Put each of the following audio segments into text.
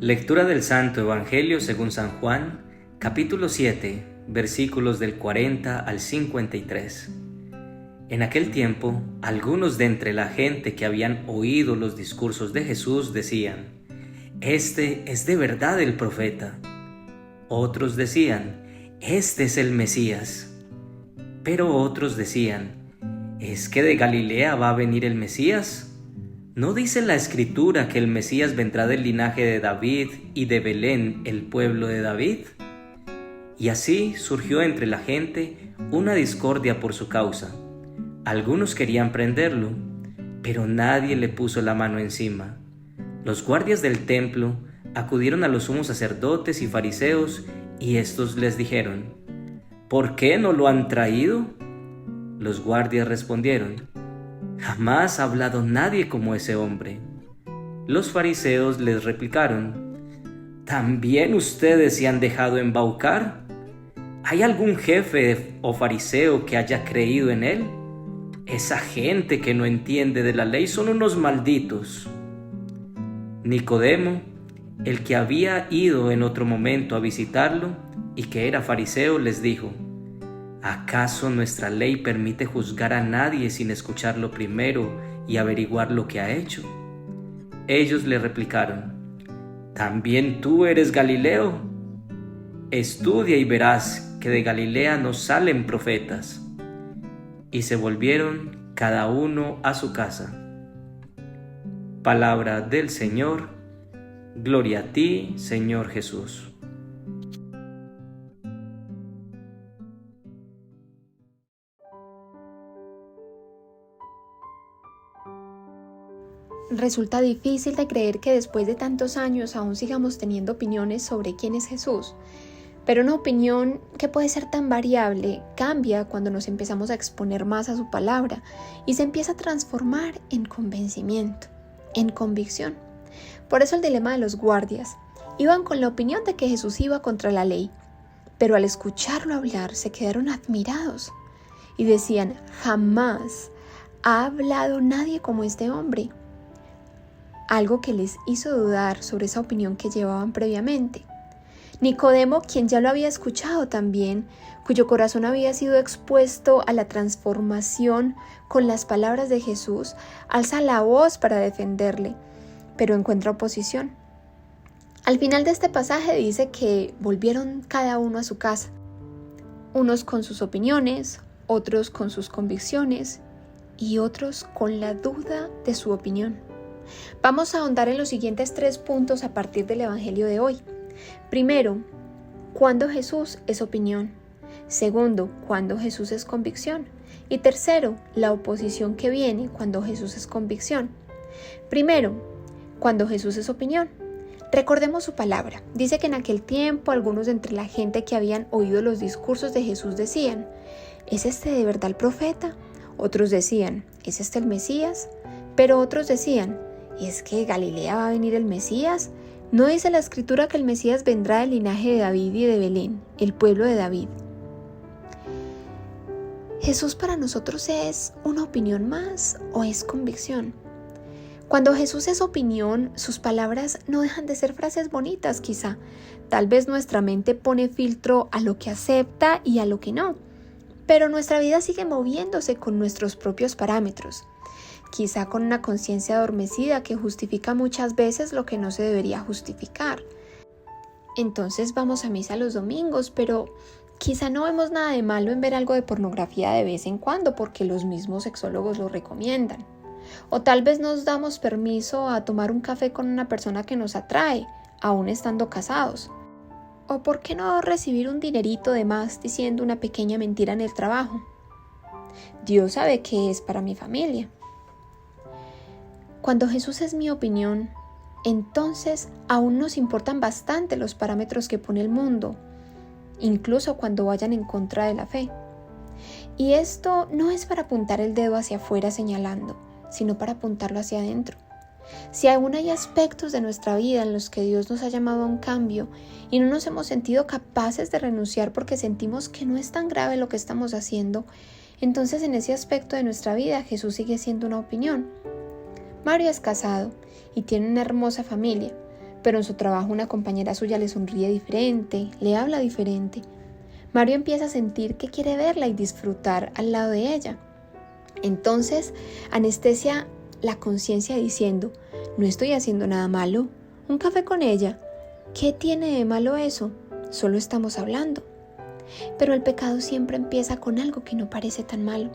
Lectura del Santo Evangelio según San Juan, capítulo 7, versículos del 40 al 53. En aquel tiempo, algunos de entre la gente que habían oído los discursos de Jesús decían: «Este es de verdad el profeta». Otros decían: «Este es el Mesías». Pero otros decían: «¿Es que de Galilea va a venir el Mesías? ¿No dice la Escritura que el Mesías vendrá del linaje de David y de Belén, el pueblo de David?». Y así surgió entre la gente una discordia por su causa. Algunos querían prenderlo, pero nadie le puso la mano encima. Los guardias del templo acudieron a los sumos sacerdotes y fariseos, y estos les dijeron: «¿Por qué no lo han traído?». Los guardias respondieron: «Jamás ha hablado nadie como ese hombre». Los fariseos les replicaron: «¿También ustedes se han dejado embaucar? ¿Hay algún jefe o fariseo que haya creído en él? Esa gente que no entiende de la ley son unos malditos». Nicodemo, el que había ido en otro momento a visitarlo y que era fariseo, les dijo: «¿Acaso nuestra ley permite juzgar a nadie sin escucharlo primero y averiguar lo que ha hecho?». Ellos le replicaron: «¿También tú eres Galileo? Estudia y verás que de Galilea no salen profetas». Y se volvieron cada uno a su casa. Palabra del Señor. Gloria a ti, Señor Jesús. Resulta difícil de creer que después de tantos años aún sigamos teniendo opiniones sobre quién es Jesús. Pero una opinión que puede ser tan variable cambia cuando nos empezamos a exponer más a su palabra y se empieza a transformar en convencimiento, en convicción. Por eso el dilema de los guardias: iban con la opinión de que Jesús iba contra la ley, pero al escucharlo hablar se quedaron admirados y decían: «Jamás ha hablado nadie como este hombre». Algo que les hizo dudar sobre esa opinión que llevaban previamente. Nicodemo, quien ya lo había escuchado también, cuyo corazón había sido expuesto a la transformación con las palabras de Jesús, alza la voz para defenderle, pero encuentra oposición. Al final de este pasaje dice que volvieron cada uno a su casa, unos con sus opiniones, otros con sus convicciones y otros con la duda de su opinión. Vamos a ahondar en los siguientes 3 puntos a partir del Evangelio de hoy. Primero, ¿cuándo Jesús es opinión? Segundo, ¿cuándo Jesús es convicción? Y tercero, la oposición que viene cuando Jesús es convicción. Primero, cuando Jesús es opinión. Recordemos su palabra. Dice que en aquel tiempo algunos de entre la gente que habían oído los discursos de Jesús decían: ¿es este de verdad el profeta? Otros decían: ¿es este el Mesías? Pero otros decían: ¿y es que de Galilea va a venir el Mesías? ¿No dice la Escritura que el Mesías vendrá del linaje de David y de Belén, el pueblo de David? ¿Jesús para nosotros es una opinión más o es convicción? Cuando Jesús es opinión, sus palabras no dejan de ser frases bonitas quizá. Tal vez nuestra mente pone filtro a lo que acepta y a lo que no, pero nuestra vida sigue moviéndose con nuestros propios parámetros. Quizá con una conciencia adormecida que justifica muchas veces lo que no se debería justificar. Entonces vamos a misa los domingos, pero quizá no vemos nada de malo en ver algo de pornografía de vez en cuando porque los mismos sexólogos lo recomiendan. O tal vez nos damos permiso a tomar un café con una persona que nos atrae, aún estando casados. O por qué no recibir un dinerito de más diciendo una pequeña mentira en el trabajo. Dios sabe qué es para mi familia. Cuando Jesús es mi opinión, entonces aún nos importan bastante los parámetros que pone el mundo, incluso cuando vayan en contra de la fe. Y esto no es para apuntar el dedo hacia afuera señalando, sino para apuntarlo hacia adentro. Si aún hay aspectos de nuestra vida en los que Dios nos ha llamado a un cambio y no nos hemos sentido capaces de renunciar porque sentimos que no es tan grave lo que estamos haciendo, entonces en ese aspecto de nuestra vida Jesús sigue siendo una opinión. Mario es casado y tiene una hermosa familia, pero en su trabajo una compañera suya le sonríe diferente, le habla diferente. Mario empieza a sentir que quiere verla y disfrutar al lado de ella. Entonces anestesia la conciencia diciendo: no estoy haciendo nada malo, un café con ella, ¿qué tiene de malo eso? Solo estamos hablando. Pero el pecado siempre empieza con algo que no parece tan malo.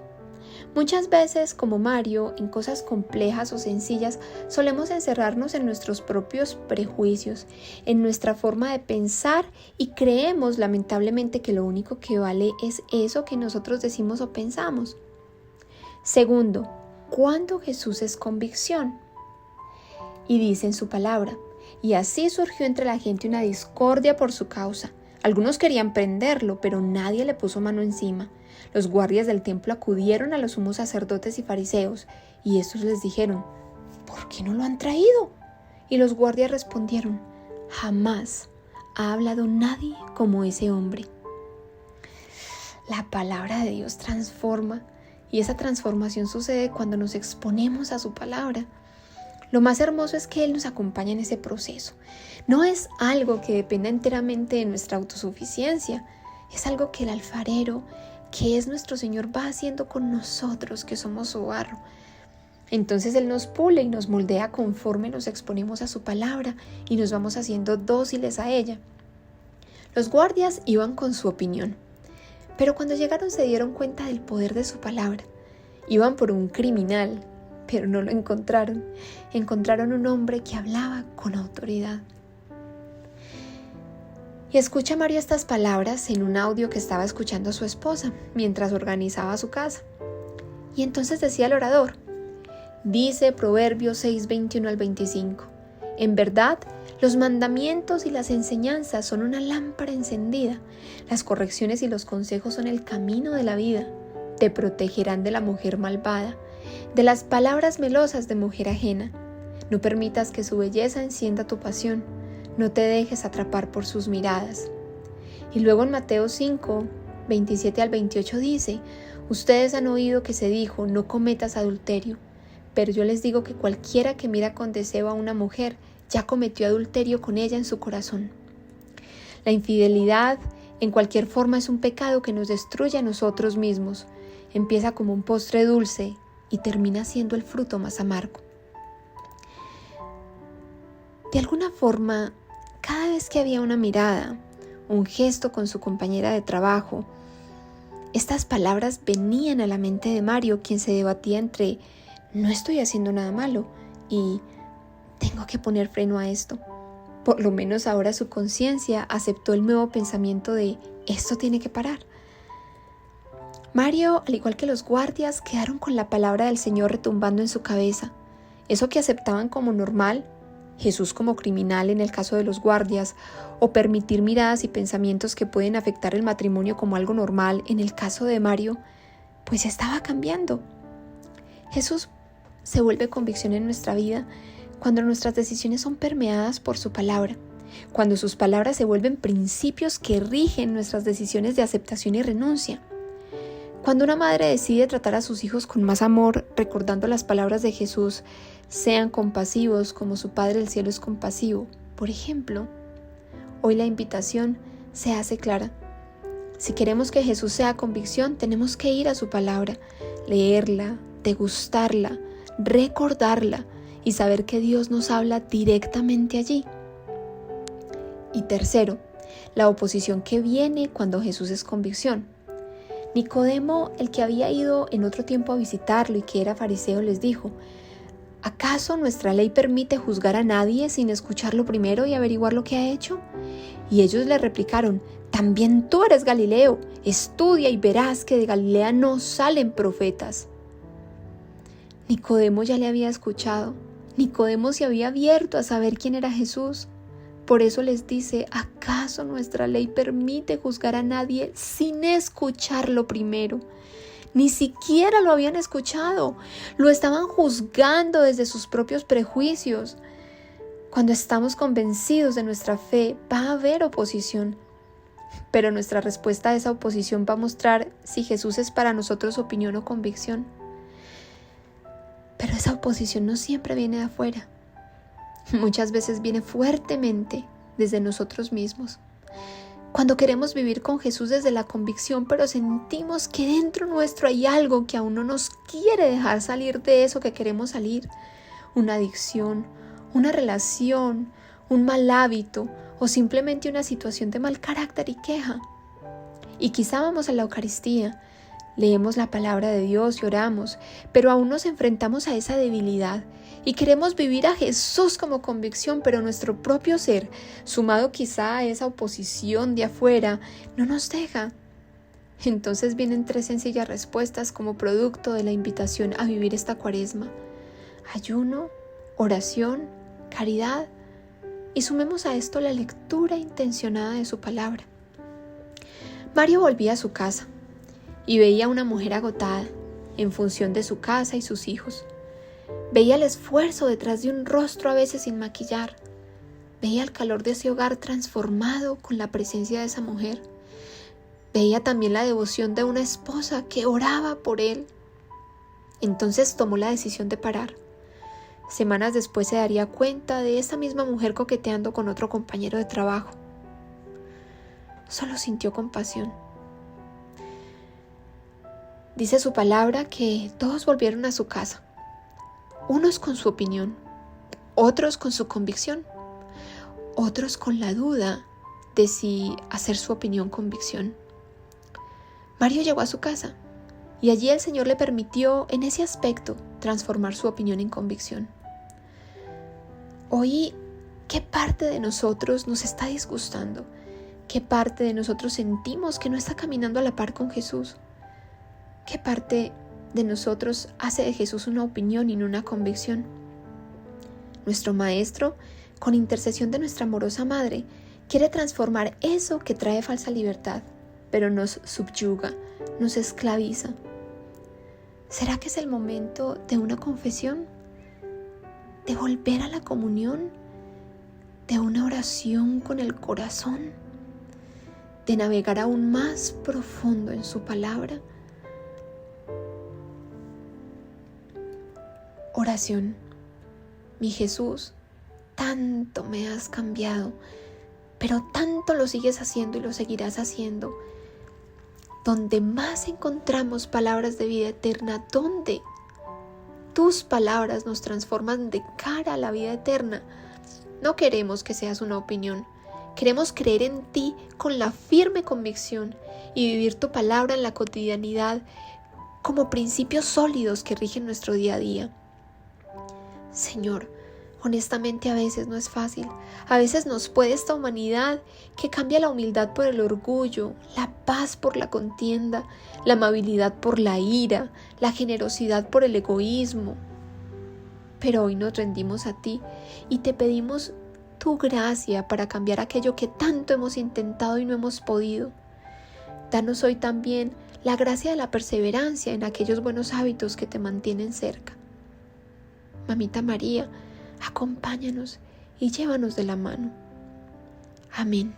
Muchas veces, como Mario, en cosas complejas o sencillas, solemos encerrarnos en nuestros propios prejuicios, en nuestra forma de pensar, y creemos lamentablemente que lo único que vale es eso que nosotros decimos o pensamos. Segundo, ¿cuándo Jesús es convicción? Y dice en su palabra: y así surgió entre la gente una discordia por su causa. Algunos querían prenderlo, pero nadie le puso mano encima. Los guardias del templo acudieron a los sumos sacerdotes y fariseos, y estos les dijeron: ¿por qué no lo han traído? Y los guardias respondieron: jamás ha hablado nadie como ese hombre. La palabra de Dios transforma, y esa transformación sucede cuando nos exponemos a su palabra. Lo más hermoso es que Él nos acompaña en ese proceso. No es algo que dependa enteramente de nuestra autosuficiencia, es algo que el alfarero, que es nuestro Señor, va haciendo con nosotros, que somos su barro. Entonces Él nos pule y nos moldea conforme nos exponemos a su palabra y nos vamos haciendo dóciles a ella. Los guardias iban con su opinión, pero cuando llegaron se dieron cuenta del poder de su palabra. Iban por un criminal, pero no lo encontraron. Encontraron un hombre que hablaba con autoridad. Y escucha Mario estas palabras en un audio que estaba escuchando a su esposa mientras organizaba su casa. Y entonces decía el orador: dice Proverbios 6, 21 al 25: en verdad, los mandamientos y las enseñanzas son una lámpara encendida. Las correcciones y los consejos son el camino de la vida. Te protegerán de la mujer malvada, de las palabras melosas de mujer ajena. No permitas que su belleza encienda tu pasión. No te dejes atrapar por sus miradas. Y luego en Mateo 5, 27 al 28 dice: ustedes han oído que se dijo: no cometas adulterio. Pero yo les digo que cualquiera que mira con deseo a una mujer ya cometió adulterio con ella en su corazón. La infidelidad en cualquier forma es un pecado que nos destruye a nosotros mismos. Empieza como un postre dulce y termina siendo el fruto más amargo. De alguna forma, cada vez que había una mirada, un gesto con su compañera de trabajo, estas palabras venían a la mente de Mario, quien se debatía entre: no estoy haciendo nada malo y tengo que poner freno a esto. Por lo menos ahora su conciencia aceptó el nuevo pensamiento de: esto tiene que parar. Mario, al igual que los guardias, quedaron con la palabra del Señor retumbando en su cabeza. Eso que aceptaban como normal, Jesús como criminal en el caso de los guardias, o permitir miradas y pensamientos que pueden afectar el matrimonio como algo normal en el caso de Mario, pues estaba cambiando. Jesús se vuelve convicción en nuestra vida cuando nuestras decisiones son permeadas por su palabra, cuando sus palabras se vuelven principios que rigen nuestras decisiones de aceptación y renuncia. Cuando una madre decide tratar a sus hijos con más amor, recordando las palabras de Jesús: sean compasivos como su Padre del cielo es compasivo. Por ejemplo, hoy la invitación se hace clara. Si queremos que Jesús sea convicción, tenemos que ir a su palabra, leerla, degustarla, recordarla y saber que Dios nos habla directamente allí. Y tercero, la oposición que viene cuando Jesús es convicción. Nicodemo, el que había ido en otro tiempo a visitarlo y que era fariseo, les dijo: ¿acaso nuestra ley permite juzgar a nadie sin escucharlo primero y averiguar lo que ha hecho? Y ellos le replicaron: también tú eres Galileo, estudia y verás que de Galilea no salen profetas. Nicodemo ya le había escuchado. Nicodemo se había abierto a saber quién era Jesús. Por eso les dice: ¿acaso nuestra ley permite juzgar a nadie sin escucharlo primero? Ni siquiera lo habían escuchado, lo estaban juzgando desde sus propios prejuicios. Cuando estamos convencidos de nuestra fe, va a haber oposición, pero nuestra respuesta a esa oposición va a mostrar si Jesús es para nosotros opinión o convicción. Pero esa oposición no siempre viene de afuera. Muchas veces viene fuertemente desde nosotros mismos. Cuando queremos vivir con Jesús desde la convicción, pero sentimos que dentro nuestro hay algo que aún no nos quiere dejar salir de eso que queremos salir. Una adicción, una relación, un mal hábito o simplemente una situación de mal carácter y queja. Y quizá vamos a la Eucaristía, leemos la palabra de Dios y oramos, pero aún nos enfrentamos a esa debilidad y queremos vivir a Jesús como convicción, pero nuestro propio ser, sumado quizá a esa oposición de afuera, no nos deja. Entonces vienen 3 sencillas respuestas como producto de la invitación a vivir esta Cuaresma: ayuno, oración, caridad, y sumemos a esto la lectura intencionada de su palabra. Mario volvía a su casa y veía a una mujer agotada en función de su casa y sus hijos. Veía el esfuerzo detrás de un rostro a veces sin maquillar. Veía el calor de ese hogar transformado con la presencia de esa mujer. Veía también la devoción de una esposa que oraba por él. Entonces tomó la decisión de parar. Semanas después se daría cuenta de esa misma mujer coqueteando con otro compañero de trabajo. Solo sintió compasión. Dice su palabra que todos volvieron a su casa, unos con su opinión, otros con su convicción, otros con la duda de si hacer su opinión convicción. Mario llegó a su casa y allí el Señor le permitió en ese aspecto transformar su opinión en convicción. Hoy, ¿qué parte de nosotros nos está disgustando? ¿Qué parte de nosotros sentimos que no está caminando a la par con Jesús? ¿Qué parte de nosotros hace de Jesús una opinión y no una convicción? Nuestro Maestro, con intercesión de nuestra amorosa Madre, quiere transformar eso que trae falsa libertad, pero nos subyuga, nos esclaviza. ¿Será que es el momento de una confesión? ¿De volver a la comunión? ¿De una oración con el corazón? ¿De navegar aún más profundo en su palabra? Oración. Mi Jesús, tanto me has cambiado, pero tanto lo sigues haciendo y lo seguirás haciendo. Donde más encontramos palabras de vida eterna, donde tus palabras nos transforman de cara a la vida eterna. No queremos que seas una opinión, queremos creer en ti con la firme convicción y vivir tu palabra en la cotidianidad como principios sólidos que rigen nuestro día a día. Señor, honestamente a veces no es fácil. A veces nos puede esta humanidad que cambia la humildad por el orgullo, la paz por la contienda, la amabilidad por la ira, la generosidad por el egoísmo. Pero hoy nos rendimos a ti y te pedimos tu gracia para cambiar aquello que tanto hemos intentado y no hemos podido. Danos hoy también la gracia de la perseverancia en aquellos buenos hábitos que te mantienen cerca. Mamita María, acompáñanos y llévanos de la mano. Amén.